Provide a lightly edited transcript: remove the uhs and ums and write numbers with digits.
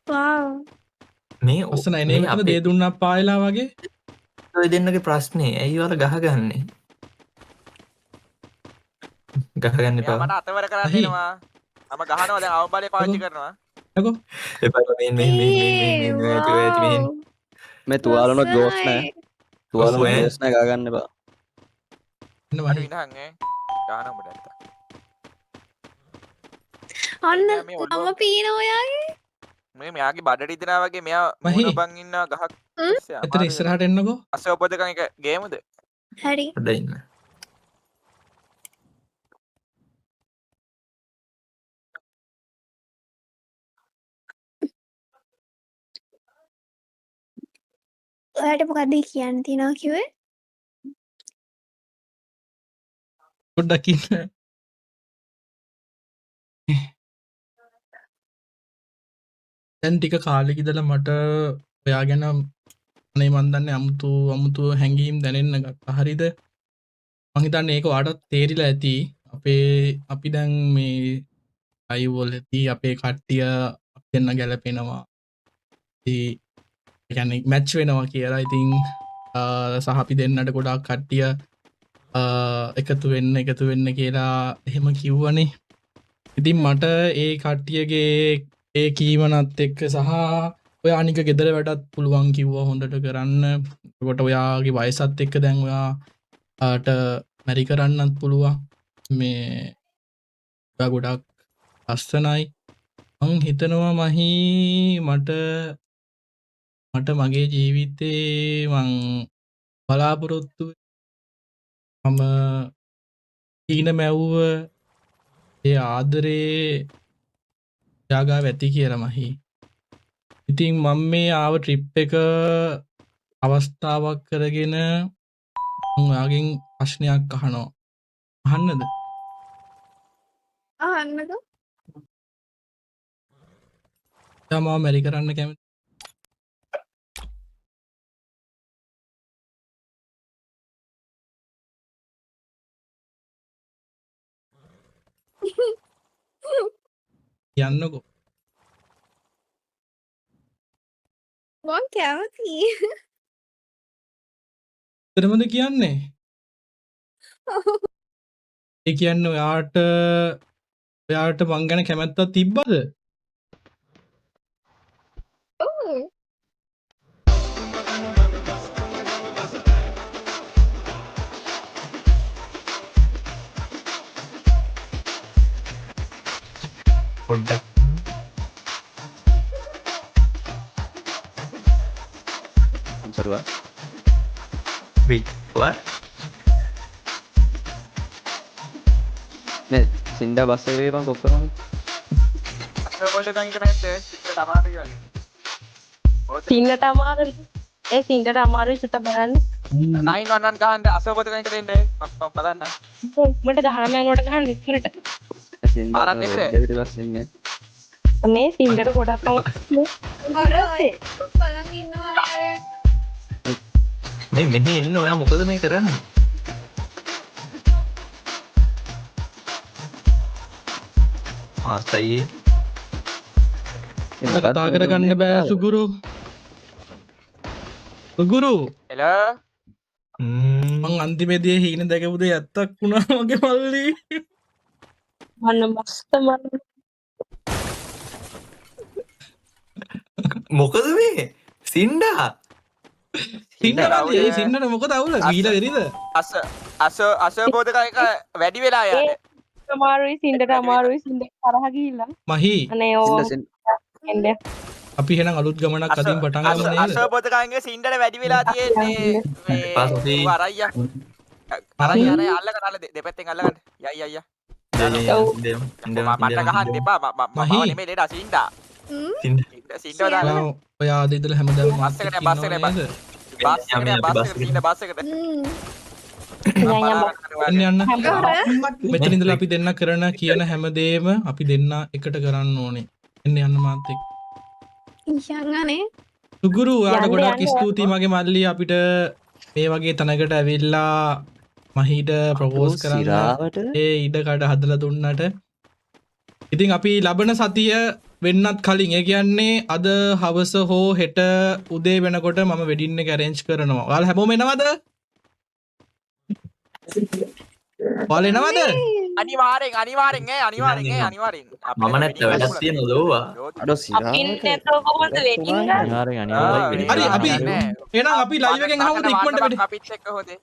wow. මේ අස්සන එනේ මේ මෙතන අපේ දේ දුන්නා පායලා වගේ. ඔය දෙන්නගේ ප්‍රශ්නේ ඇයි ඔයාලා ගහගන්නේ? ගහගන්න එයා එපා. මට අතවර කරන්න අහි. එනවා. මම ගහනවා දැන් අවබලේ පාවිච්චි කරනවා. යකෝ. එපා Hey, wow. මේ තුවාලනොත් ගෝස් නෑ. තුවාලනොත් ඔහො, ඈ. ගෝස් නෑ ගාගන්න එපා. එන්න අඩු මහි. ඉඳන් ඈ. ගාන උඹට ඇත්ත. අන්න මේ ඔළුව- මම පීන ඔයාගේ. මේ මෙයාගේ බඩට ඉදනා වගේ මෙයා මහි. මූණ බං ඉන්නවා ගහක්. පස්සේ එතන අමාරු ඉස්සරහට එන්නකෝ. අසවපදකන් එක ගේමුද? හරි. පොඩ්ඩක් ඉන්න. ඔයාට මොකක්ද කියන්න තියෙනවා කිව්වේ? පොඩ්ඩක් ඉන්න. දැන් ටික කාලෙක ඉඳලා මට ඔයා ගැන අනේ මන් දන්නේ අමුතු හැඟීම් දැනෙන්න ගත්තා. හරිද? මං හිතන්නේ ඒක ඔයාටත් තේරිලා ඇති. අපි දැන් මේ අයි වලදී අපේ කට්ටිය අපි දෙන්න ගැලපෙනවා. ඒ කියන්නේ මැච් වෙනවා කියලා. ඉතින් සහ අපි දෙන්නට ගොඩාක් කට්ටිය එකතු වෙන්න කියලා එහෙම කිව්වනේ. ඉතින් මට ඒ කට්ටියගේ ඒ කීමනත් එක්ක සහ ඔය අනික ගෙදර වැඩත් පුළුවන් කිව්වා හොඳට කරන්න. එතකොට ඔයාගේ වයසත් එක්ක දැන් ඔයාට මැරි කරන්නත් පුළුවන්. මේ ඔයා ගොඩක් ලස්සනයි. මං හිතනවා මහි මට මගේ ජීවිතේ මං බලාපොරොත්තු මම ඊන මැව්ව ඒ ආදරේ යාගා ඇති කියලා මහි. ඉතින් මම මේ ආව ට්‍රිප් එක අවස්ථාවක් කරගෙන මං ඔයාගෙන් ප්‍රශ්නයක් අහනවා. අහන්නද? අහන්නකෝ. ඔයා මාව මැරි කරන්න කැමති? කියන්නකෝ. මං කැමති. එතරම්ද කියන්නේ? ඒ කියන්නේ ඔයාට මං ගැන කැමැත්තක් තිබ්බද? ඔව්. පොඩ්ඩක් අන්සරුවා. wait what? මේ සින්ඩා බස් එකේ මම කොක් කරනවා. අසවපදකන් එක නැද්ද? ඉතින් අමාරු කියන්නේ. සින්නට අමාරුයි. ඒ සින්නට අමාරුයි සුත බලන්න. 911 ගහන්න අසවපදකන් එක දෙන්න. මම බලන්න. මට 19 වට ගහන්න ඉස්සරට. සින්ඩා ආරන් එක්කද? ඩෙවිඩ් බස් ඉන්නේ. මේ සින්නට ගොඩක් අමාරුයි. බලන් ඉන්නවා. මේ මෙහෙ ඉන්න ඔයා මොකද මේ කරන්නේ? ආසයි කතා කරගන්න බෑ සුගුරු. සුගුරු හෙලෝ. මං අන්තිමේදී හීන දැකපු දේ ඇත්තක් වුණා මගේ මල්ලි. මන්න මස්ත මන්න. මොකද මේ? සින්ඩා සින්නට මොකද අවුල? ගීලා වෙරිද? අසවපදකන් එක වැඩි වෙලා යන්නේ. අමාරුයි සින්නට අමාරුයි සින්නට තරහ ගිහිල්ලා. මහි අනේ ඕ එන්න. අපි එහෙනම් අලුත් ගමනක් අදින් පටන් ගමු නේද? අසවපදකන්ගේ සින්ඩට වැඩි වෙලා තියෙන්නේ. පස්සේ අරයියා. අරයියා නේ අල්ලගන්න දෙපැත්තෙන් අල්ලගන්න. යයි අයියා. මට ගහන්න එපා. මම නෙමෙයි ලේඩා සින්ඩා. සින්ඩා දාලා. ඔයා ආද ඉඳලා හැමදාම බස් එකට බස් එකට බස් එකට එන්න යන්න. මෙතන ඉඳලා අපි දෙන්න කරන කියන හැමදේම අපි දෙන්න එකට කරන්න ඕනේ. එන්න යන්න මාත් එක්ක. ඉෂංගනේ. සුගුරු ඔයාට යන්න ගොඩාක් යන්න ස්තුතියි මගේ මල්ලි අපිට මේ වගේ තැනකට ඇවිල්ලා මහිට ප්‍රපෝස් කරන්න සිරාවට ඒ ඉඩ කඩ හදලා දුන්නට. ඉතින් අපි ලබන සතිය වෙන්නත් කලින් ඒ කියන්නේ අද හවස හෝ හෙට උදේ වෙනකොට මම වෙඩින් එක arrange කරනවා. ඔයාලා හැමෝම එනවද? ඔයාලා එනවද? අනිවාර්යෙන් මම නැත්ත වැඩක් තියෙනවද ඕවා? අඩෝ සිරා අපින් නැතෝ කොහොමද වෙඩින් ගන්න? අනිවාර්යෙන් හරි අපි එහෙනම් අපි live එකෙන් අහමුද ඉක්මනට වෙඩි. අපිත් එක්ක හොදේ